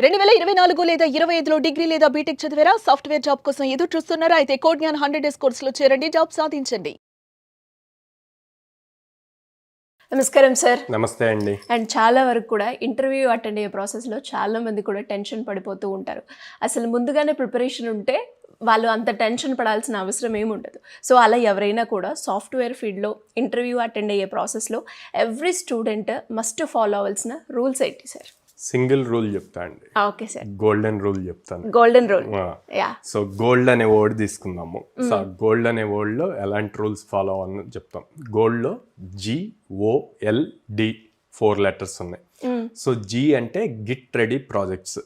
2024 లేదా 25లో డిగ్రీ లేదా బీటెక్ చదివారా? సాఫ్ట్‌వేర్ జాబ్ కోసం ఎదురు చూస్తున్నారా? అయితే కోడ్ జ్ఞాన్ 100 డేస్ కోర్సులో చేరండి, జాబ్ సాధించండి. నమస్కారం సార్. నమస్తే అండి. అండ్ చాలా వరకు కూడా ఇంటర్వ్యూ అటెండ్ అయ్యే ప్రాసెస్లో చాలా మంది కూడా టెన్షన్ పడిపోతూ ఉంటారు. అసలు ముందుగానే ప్రిపరేషన్ ఉంటే వాళ్ళు అంత టెన్షన్ పడాల్సిన అవసరం ఏమి ఉండదు. సో అలా ఎవరైనా కూడా సాఫ్ట్‌వేర్ ఫీల్డ్లో ఇంటర్వ్యూ అటెండ్ అయ్యే ప్రాసెస్లో ఎవ్రీ స్టూడెంట్ మస్ట్ ఫాలో అవ్వాల్సిన రూల్స్ ఏంటి సార్? సింగిల్ రూల్ చెప్తా అండి. Okay sir. గోల్డెన్ రూల్ చెప్తాను. Golden rule. సో గోల్డ్ అనే వర్డ్ తీసుకుందాము. సో గోల్డ్ అనే వర్డ్ లో ఎలాంటి రూల్స్ ఫాలో అవ్వాలని చెప్తాం. గోల్డ్ లో GOLD 4 లెటర్స్ ఉన్నాయి. సో G అంటే గిట్ రెడీ ప్రాజెక్ట్స్.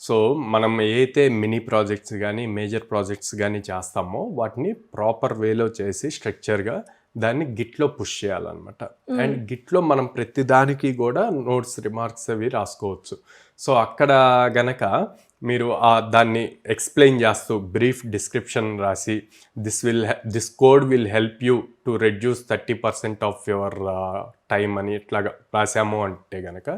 సో మనం ఏదైతే మినీ ప్రాజెక్ట్స్ కానీ మేజర్ ప్రాజెక్ట్స్ కానీ చేస్తామో వాటిని ప్రాపర్ వేలో చేసి స్ట్రక్చర్గా దాన్ని గిట్లో పుష్ చేయాలన్నమాట. అండ్ గిట్లో మనం ప్రతిదానికి కూడా నోట్స్ రిమార్క్స్ అవి రాసుకోవచ్చు. సో అక్కడ గనక మీరు దాన్ని ఎక్స్ప్లెయిన్ చేస్తూ బ్రీఫ్ డిస్క్రిప్షన్ రాసి this code will help you to reduce 30% of your time అని ఇట్లాగా రాసాము అంటే గనక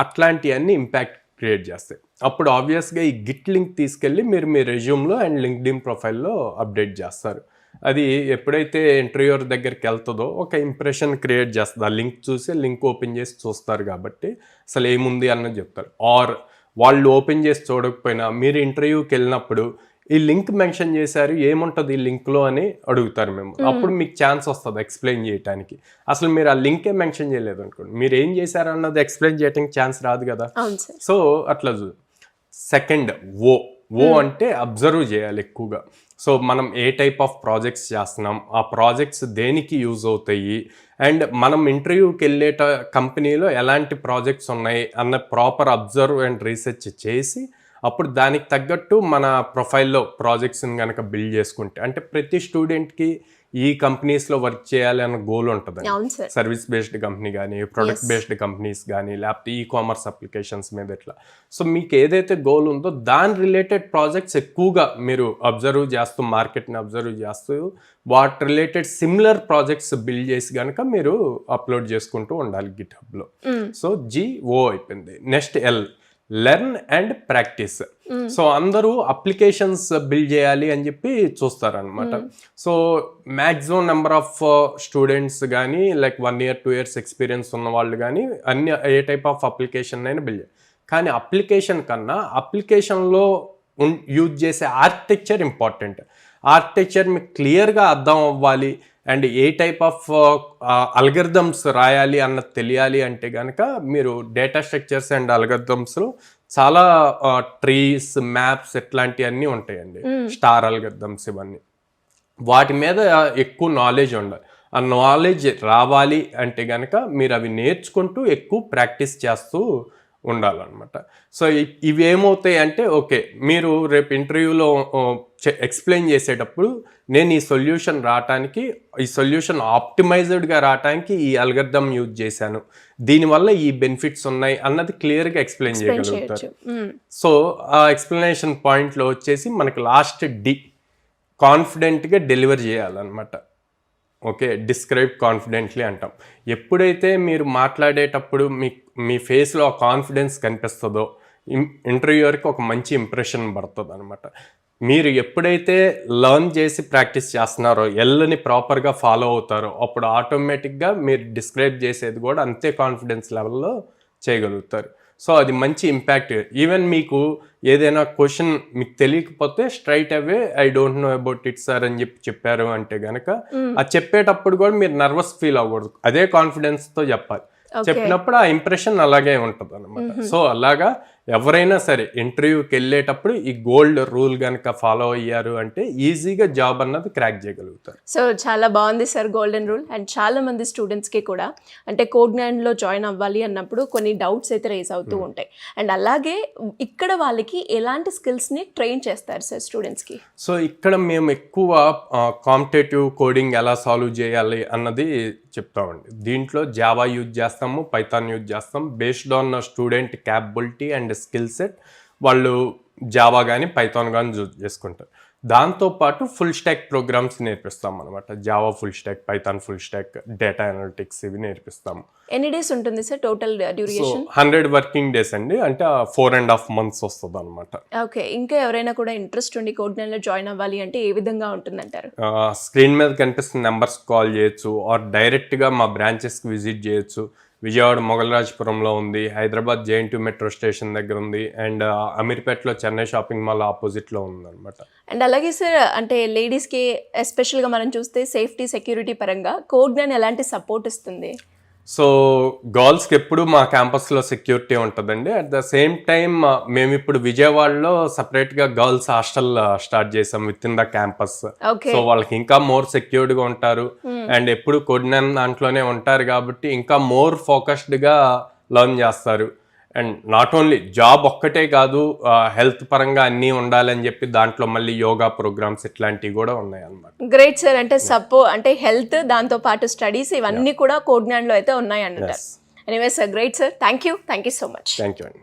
అట్లాంటివన్నీ ఇంపాక్ట్ క్రియేట్ చేస్తాయి. అప్పుడు ఆబ్వియస్గా ఈ గిట్ లింక్ తీసుకెళ్ళి మీరు మీ రెజ్యూమ్లో అండ్ లింక్డ్ఇన్ ప్రొఫైల్లో అప్డేట్ చేస్తారు. అది ఎప్పుడైతే ఇంటర్వ్యూర్ దగ్గరికి వెళ్తుందో ఒక ఇంప్రెషన్ క్రియేట్ చేస్తుంది. ఆ లింక్ చూసి లింక్ ఓపెన్ చేసి చూస్తారు కాబట్టి అసలు ఏముంది అన్నది చెప్తారు. ఆర్ వాళ్ళు ఓపెన్ చేసి చూడకపోయినా మీరు ఇంటర్వ్యూకి వెళ్ళినప్పుడు ఈ లింక్ మెన్షన్ చేశారు, ఏముంటుంది ఈ లింక్లో అని అడుగుతారు మేము. అప్పుడు మీకు ఛాన్స్ వస్తుంది ఎక్స్ప్లెయిన్ చేయడానికి. అసలు మీరు ఆ లింకే మెన్షన్ చేయలేదు అనుకోండి, మీరు ఏం చేశారు అన్నది ఎక్స్ప్లెయిన్ చేయడానికి ఛాన్స్ రాదు కదా. సో అట్లా సెకండ్ ఓ అంటే అబ్జర్వ్ చేయాలి ఎక్కువగా. సో మనం ఏ టైప్ ఆఫ్ ప్రాజెక్ట్స్ చేస్తున్నాం, ఆ ప్రాజెక్ట్స్ దేనికి యూజ్ అవుతాయి, అండ్ మనం ఇంటర్వ్యూకి వెళ్ళేట కంపెనీలో ఎలాంటి ప్రాజెక్ట్స్ ఉన్నాయి అన్న ప్రాపర్ అబ్జర్వ్ అండ్ రీసెర్చ్ చేసి అప్పుడు దానికి తగ్గట్టు మన ప్రొఫైల్లో ప్రాజెక్ట్స్ని కనుక బిల్డ్ చేసుకుంటే, అంటే ప్రతి స్టూడెంట్కి ఈ కంపెనీస్లో వర్క్ చేయాలి అన్న గోల్ ఉంటుంది. సర్వీస్ బేస్డ్ కంపెనీ కానీ ప్రొడక్ట్ బేస్డ్ కంపెనీస్ కానీ లేకపోతే కామర్స్ అప్లికేషన్స్ మీద ఇట్లా. సో మీకు ఏదైతే గోల్ ఉందో దాని రిలేటెడ్ ప్రాజెక్ట్స్ ఎక్కువగా మీరు అబ్జర్వ్ చేస్తూ మార్కెట్ని అబ్జర్వ్ చేస్తూ వాటి రిలేటెడ్ సిమిలర్ ప్రాజెక్ట్స్ బిల్డ్ చేసి కనుక మీరు అప్లోడ్ చేసుకుంటూ ఉండాలి గిట్హబ్లో. సో GO అయిపోయింది. Next learn and practice. So అందరూ అప్లికేషన్స్ బిల్డ్ చేయాలి అని చెప్పి చూస్తారనమాట. So maximum number of students కానీ లైక్ 1 year 2 years ఎక్స్పీరియన్స్ ఉన్న వాళ్ళు కానీ అన్ని ఏ టైప్ ఆఫ్ అప్లికేషన్ అయినా బిల్డ్ చేయాలి. కానీ అప్లికేషన్ కన్నా అప్లికేషన్లో యూజ్ చేసే ఆర్కిటెక్చర్ ఇంపార్టెంట్. ఆర్కిటెక్చర్ మీకు క్లియర్గా అర్థం అవ్వాలి and A type of algorithms రాయాలి అన్నది తెలియాలి అంటే కనుక మీరు డేటా స్ట్రక్చర్స్ అండ్ అల్గరిథమ్స్లో చాలా ట్రీస్ మ్యాప్స్ ఇట్లాంటివన్నీ ఉంటాయండి. స్టార్ అల్గరిథమ్స్ ఇవన్నీ వాటి మీద ఎక్కువ నాలెడ్జ్ ఉండాలి. ఆ నాలెడ్జ్ రావాలి అంటే కనుక మీరు అవి నేర్చుకుంటూ ఎక్కువ ప్రాక్టీస్ చేస్తూ ఉండాలన్నమాట. సో ఇవి ఏమవుతాయి అంటే ఓకే మీరు రేపు ఇంటర్వ్యూలో ఎక్స్ప్లెయిన్ చేసేటప్పుడు నేను ఈ సొల్యూషన్ రావటానికి ఈ సొల్యూషన్ ఆప్టిమైజ్డ్గా రావటానికి ఈ అల్గరిథం యూజ్ చేశాను, దీనివల్ల ఈ బెనిఫిట్స్ ఉన్నాయి అన్నది క్లియర్గా ఎక్స్ప్లెయిన్ చేయగలుగుతారు. సో ఆ ఎక్స్ప్లెనేషన్ పాయింట్లో వచ్చేసి మనకి లాస్ట్ కాన్ఫిడెంట్గా డెలివర్ చేయాలన్నమాట. ఓకే, డిస్క్రైబ్ కాన్ఫిడెంట్లీ అంటాం. ఎప్పుడైతే మీరు మాట్లాడేటప్పుడు మీ ఫేస్లో ఆ కాన్ఫిడెన్స్ కనిపిస్తుందో ఇంటర్వ్యూయర్కి ఒక మంచి ఇంప్రెషన్ పడుతుంది అనమాట. మీరు ఎప్పుడైతే లర్న్ చేసి ప్రాక్టీస్ చేస్తున్నారో ఎల్ని ప్రాపర్గా ఫాలో అవుతారో అప్పుడు ఆటోమేటిక్గా మీరు డిస్క్రైబ్ చేసేది కూడా అంతే కాన్ఫిడెన్స్ లెవెల్లో చేయగలుగుతారు. సో అది మంచి ఇంపాక్ట్. ఈవెన్ మీకు ఏదైనా క్వశ్చన్ మీకు తెలియకపోతే straight away I don't know about it sir అని చెప్పారు అంటే గనక అది చెప్పేటప్పుడు కూడా మీరు నర్వస్ ఫీల్ అవ్వకూడదు, అదే కాన్ఫిడెన్స్తో చెప్పాలి. చెప్పినప్పుడు ఆ ఇంప్రెషన్ అలాగే ఉంటుంది అనమాట. సో అలాగా ఎవరైనా సరే ఇంటర్వ్యూకి వెళ్ళేటప్పుడు ఈ గోల్డ్ రూల్ కనుక ఫాలో అయ్యారు అంటే ఈజీగా జాబ్ అన్నది క్రాక్ చేయగలుగుతారు. సో చాలా బాగుంది సార్ గోల్డెన్ రూల్. అండ్ చాలా మంది స్టూడెంట్స్కి కూడా అంటే కోడ్ జ్ఞాన్లో జాయిన్ అవ్వాలి అన్నప్పుడు కొన్ని డౌట్స్ అయితే రేస్ అవుతూ ఉంటాయి. అండ్ అలాగే ఇక్కడ వాళ్ళకి ఎలాంటి స్కిల్స్ని ట్రైన్ చేస్తారు సార్ స్టూడెంట్స్కి? సో ఇక్కడ మేము ఎక్కువ కాంపిటేటివ్ కోడింగ్ ఎలా సాల్వ్ చేయాలి అన్నది చెప్తామండి. దీంట్లో జావా యూజ్ చేస్తాము, పైథాన్ యూజ్ చేస్తాం. Based on student capability and skill set వాళ్ళు జావా కానీ పైథాన్ కానీ యూజ్ చేసుకుంటారు. దాంతోపాటు ఫుల్ స్టాక్ ప్రోగ్రామ్స్ నేర్పిస్తాం అనమాట. Java full stock, Python full stock, data analytics ఇవి నేర్పిస్తాము. ఎన్ని డేస్ ఉంటుంది sir total so duration? 100 working days అండి, అంటే 4.5 months వస్తుంది అనమాట. ఓకే, ఇంకా ఎవరైనా కూడా ఇంట్రెస్ట్ ఉండి కోడ్నైన్లో జాయిన్ అవ్వాలి అంటే ఏ విధంగా ఉంటుందంటారు? స్క్రీన్ మీద కనిపిస్తున్న నెంబర్స్ కాల్ చేయొచ్చు, ఆర్ డైరెక్ట్గా మా బ్రాంచెస్కి విజిట్ చేయొచ్చు. విజయవాడ మొగలరాజపురంలో ఉంది, హైదరాబాద్ JNT మెట్రో స్టేషన్ దగ్గర ఉంది, అండ్ అమీర్పేటలో చెన్నై షాపింగ్ మాల్ ఆపోజిట్లో ఉంది అనమాట. అండ్ అలాగే సార్, అంటే లేడీస్కి ఎస్పెషల్గా మనం చూస్తే సేఫ్టీ సెక్యూరిటీ పరంగా కోడ్నైన్ ఎలాంటి సపోర్ట్ ఇస్తుంది? సో గర్ల్స్కి ఎప్పుడు మా క్యాంపస్లో సెక్యూరిటీ ఉంటుందండి. అట్ ద సేమ్ టైం మేము ఇప్పుడు విజయవాడలో సపరేట్గా గర్ల్స్ హాస్టల్ స్టార్ట్ చేసాం with in the campus. Okay, so వాళ్ళకి ఇంకా మోర్ సెక్యూర్డ్గా ఉంటారు, అండ్ ఎప్పుడు కోడ్నైన్ దాంట్లోనే ఉంటారు కాబట్టి ఇంకా మోర్ ఫోకస్డ్గా లర్న్ చేస్తారు. అండ్ నాట్ ఓన్లీ జాబ్ ఒక్కటే కాదు, హెల్త్ పరంగా అన్నీ ఉండాలని చెప్పి దాంట్లో మళ్ళీ యోగా ప్రోగ్రామ్స్ ఇట్లాంటివి కూడా ఉన్నాయి అన్నమాట. Great sir. అంటే అంటే హెల్త్, దాంతో పాటు స్టడీస్ ఇవన్నీ కూడా కోడ్నైన్లో అయితే ఉన్నాయి అంటారు. Anyway sir, great sir, thank you so much. Thank you అండి.